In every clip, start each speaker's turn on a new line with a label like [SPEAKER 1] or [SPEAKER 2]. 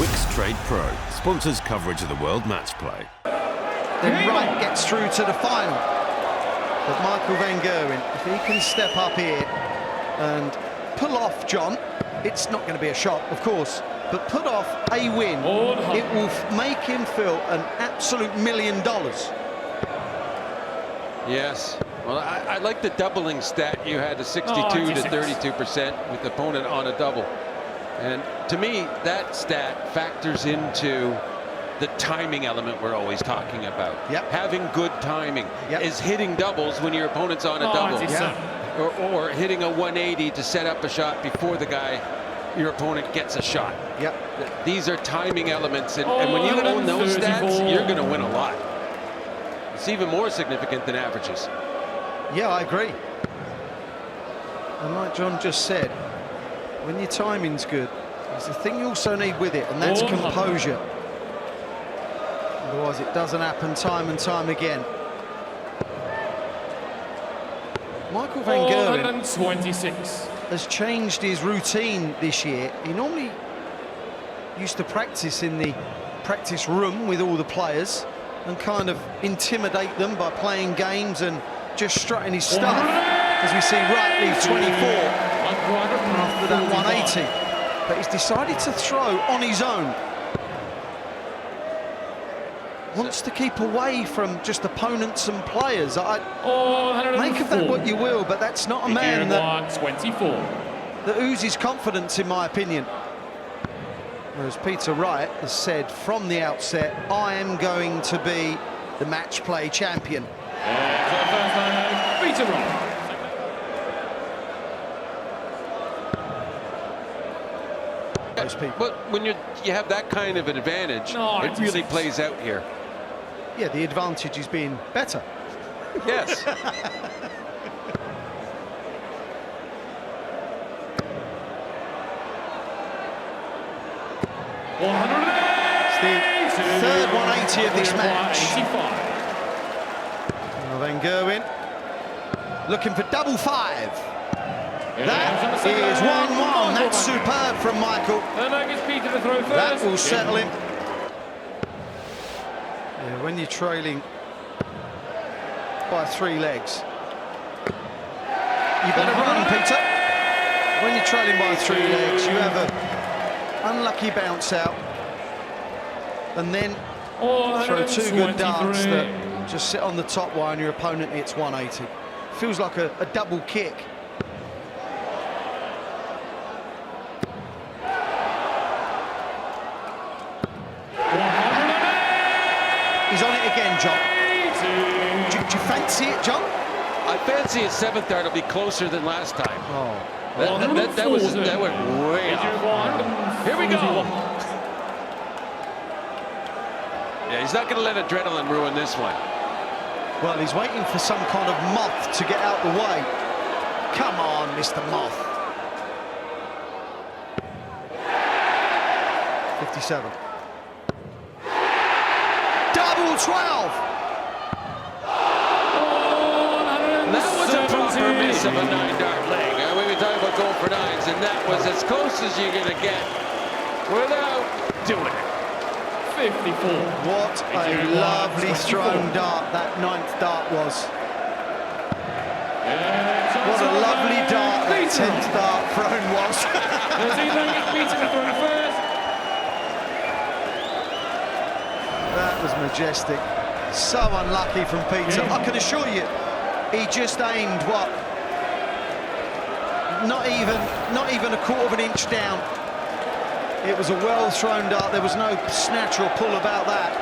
[SPEAKER 1] Wix Trade Pro sponsors coverage of the World Matchplay.
[SPEAKER 2] Then Wright gets through to the final. But Michael van Gerwen, if he can step up here and pull off John, it's not going to be a shock, of course, but put off a win, it will make him feel an absolute $1 million.
[SPEAKER 3] Yes. Well, I like the doubling stat you had, the 62 to 32% with the opponent on a double. And to me, that stat factors into the timing element we're always talking about.
[SPEAKER 2] Yep.
[SPEAKER 3] Having good timing is hitting doubles when your opponent's on a double. Or hitting a 180 to set up a shot before the guy, your opponent, gets a shot.
[SPEAKER 2] Yep.
[SPEAKER 3] These are timing elements, and when you own those stats, you're going to win a lot. It's even more significant than averages.
[SPEAKER 2] Yeah, I agree. And like John just said, when your timing's good, there's a thing you also need with it, and that's composure. Otherwise, it doesn't happen time and time again. Michael van Gerwen has changed his routine this year. He normally used to practice in the practice room with all the players and kind of intimidate them by playing games and just strutting his stuff. As we see Wright leave 24 after that 180. But he's decided to throw on his own. Wants to keep away from just opponents and players. Make of that what you will, but that's not a man that oozes confidence, in my opinion. Whereas Peter Wright has said from the outset, I am going to be the match play champion.
[SPEAKER 4] Peter Wright.
[SPEAKER 3] But when you have that kind of an advantage, it really plays out here.
[SPEAKER 2] Yeah, the advantage is being better.
[SPEAKER 3] Yes.
[SPEAKER 2] It's the third 180 of this match. Van Gerwen looking for double five. That is 1-1. That's superb from Michael. That will settle him. Yeah, when you're trailing by 3 legs, you better run, Peter. When you're trailing by 3 legs, you have an unlucky bounce out, and then throw 2 good darts that just sit on the top wire and your opponent hits 180. Feels like a double kick. He's on it again, John. Do you fancy it, John?
[SPEAKER 3] I fancy his 7th dart will be closer than last time.
[SPEAKER 2] Oh,
[SPEAKER 3] that went way off. Here we go. Yeah, he's not going to let adrenaline ruin this one.
[SPEAKER 2] Well, he's waiting for some kind of moth to get out the way. Come on, Mr. Moth. 57. Double 12.
[SPEAKER 3] That was a proper miss of a 9-dart leg. We've been talking about going for 9s, and that was as close as you're going to get without doing it.
[SPEAKER 4] 54.
[SPEAKER 2] What a lovely thrown dart that 9th dart was. What a lovely dart that 10th dart thrown was. That was majestic. So unlucky from Peter. I can assure you, he just aimed what? Not even a quarter of an inch down. It was a well thrown dart. There was no snatch or pull about that.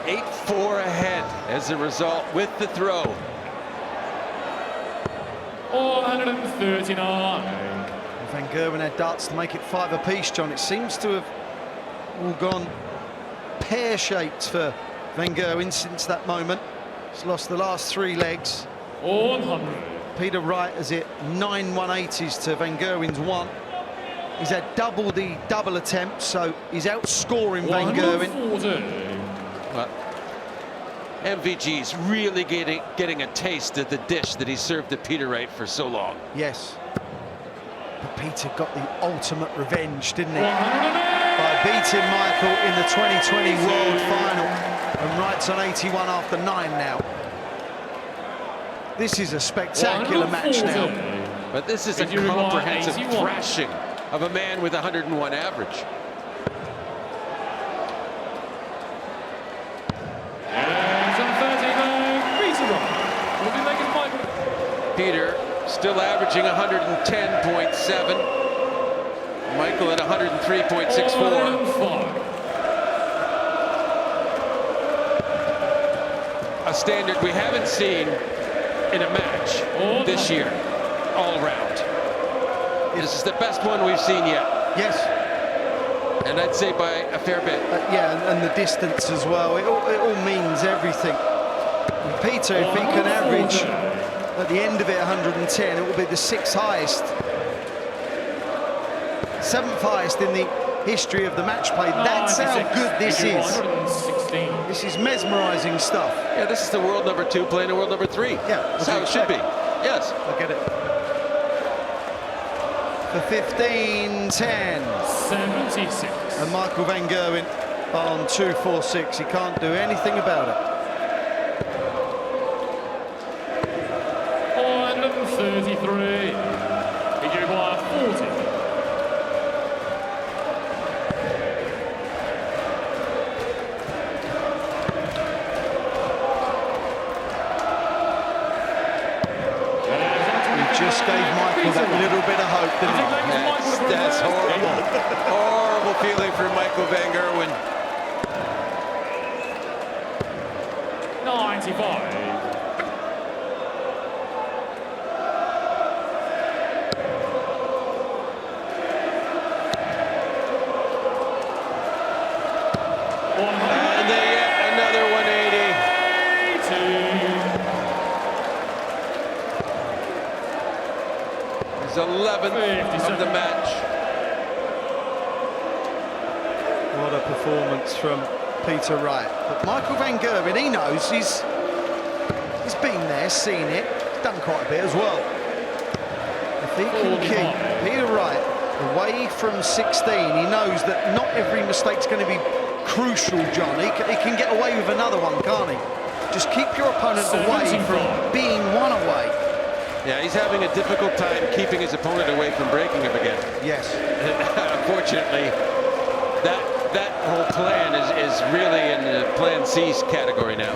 [SPEAKER 3] 8-4 ahead as a result with the throw.
[SPEAKER 4] 139.
[SPEAKER 2] Van Gerwen had darts to make it 5 apiece, John. It seems to have all gone pear-shaped for Van Gerwen since that moment. He's lost the last 3 legs.
[SPEAKER 4] 100.
[SPEAKER 2] Peter Wright has hit 9 180s to Van Gerwen's 1. He's had double the double attempts, so he's outscoring Van Gerwen.
[SPEAKER 3] Well, MVG's really getting a taste of the dish that he served to Peter Wright for so long.
[SPEAKER 2] Yes. But Peter got the ultimate revenge, didn't he? By beating Michael in the 2020 World Final. And Wright's on 81 after 9 now. This is a spectacular match now.
[SPEAKER 3] But this is a comprehensive thrashing of a man with 101 average. Peter still averaging 110.7. Michael at 103.64. A standard we haven't seen in a match this year, all around. This is the best one we've seen yet.
[SPEAKER 2] Yes.
[SPEAKER 3] And I'd say by a fair bit.
[SPEAKER 2] Yeah, and the distance as well. It all means everything. And Peter, if he can average at the end of it 110, it will be the 6th highest. 7th highest in the history of the match play. That's how good this is. This is mesmerising stuff.
[SPEAKER 3] Yeah, this is the world number 2 playing the world number 3.
[SPEAKER 2] Yeah,
[SPEAKER 3] that's how it should be. Yes.
[SPEAKER 2] I get it. For 15-10.
[SPEAKER 4] 76.
[SPEAKER 2] And Michael van Gerwen on 2-4-6. He can't do anything about it.
[SPEAKER 4] 133. He requires 40.
[SPEAKER 2] Just gave Michael that little bit of hope, didn't he?
[SPEAKER 3] That's horrible. Horrible feeling for Michael van Gerwen.
[SPEAKER 4] 95.
[SPEAKER 3] And they get another 180. 11th of the match.
[SPEAKER 2] What a performance from Peter Wright. But Michael van Gerwen, he knows, he's been there, seen it, done quite a bit as well. If he can keep Peter Wright away from 16, he knows that not every mistake's going to be crucial, John. He can get away with another one, can't he? Just keep your opponent away from being one away.
[SPEAKER 3] Yeah, he's having a difficult time keeping his opponent away from breaking him again.
[SPEAKER 2] Yes.
[SPEAKER 3] Unfortunately, that whole plan is really in the plan C's category now.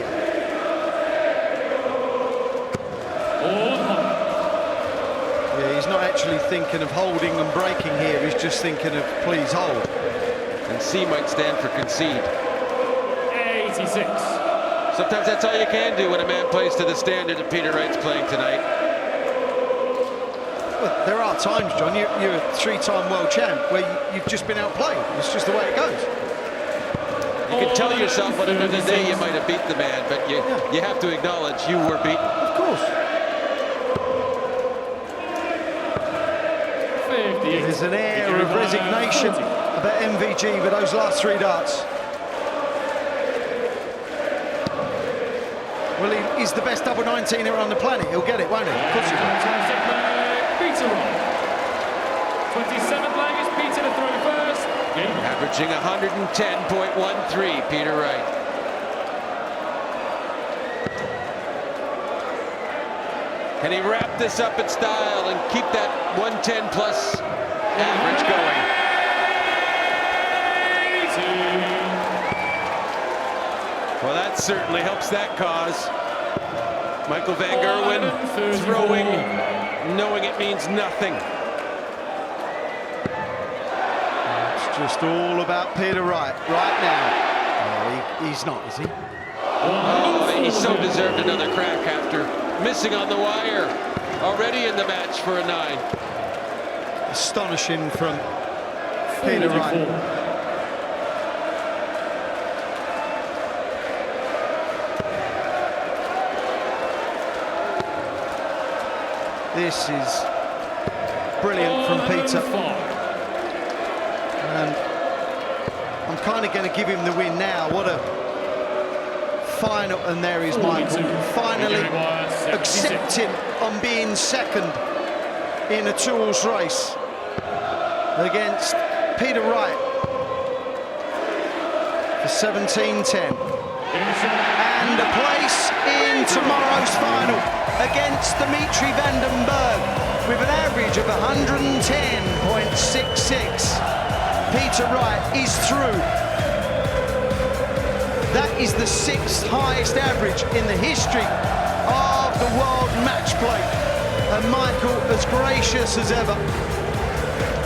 [SPEAKER 2] Yeah, he's not actually thinking of holding and breaking here. He's just thinking of please hold.
[SPEAKER 3] And C might stand for concede.
[SPEAKER 4] 86.
[SPEAKER 3] Sometimes that's all you can do when a man plays to the standard that Peter Wright's playing tonight.
[SPEAKER 2] Well, there are times, John, you're a 3-time world champ where you've just been outplayed. It's just the way it goes.
[SPEAKER 3] You can tell yourself at the end of the day you might have beat the man, but you have to acknowledge you were beaten.
[SPEAKER 2] Of course. There's an air of resignation about MVG with those last 3 darts. Well, he's the best double 19er on the planet. He'll get it, won't he? Of course he will.
[SPEAKER 4] Peter Wright. 27th leg is Peter to throw first.
[SPEAKER 3] Averaging 110.13, Peter Wright. Can he wrap this up in style and keep that 110 plus average going? Well, that certainly helps that cause. Michael van Gerwen throwing, knowing it means nothing.
[SPEAKER 2] It's just all about Peter Wright right now. Oh, he's not, is he?
[SPEAKER 3] Oh, he so deserved another crack after missing on the wire. Already in the match for a 9.
[SPEAKER 2] Astonishing from Peter Wright. This is brilliant from Peter. And I'm kind of going to give him the win now. What a final, and there is Michael finally accepting on being second in a 2-horse race. against Peter Wright for 17-10. And a place in tomorrow's final against Dimitri van den Berg with an average of 110.66. Peter Wright is through. That is the 6th highest average in the history of the World Matchplay. And Michael as gracious as ever.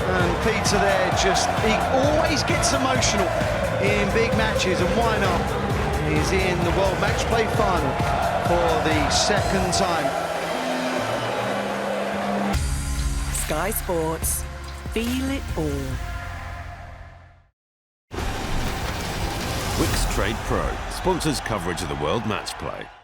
[SPEAKER 2] And Peter there he always gets emotional in big matches, and why not? He's in the World Matchplay final for the 2nd time.
[SPEAKER 5] Sky Sports. Feel it all.
[SPEAKER 1] Wix Trade Pro sponsors coverage of the World Matchplay.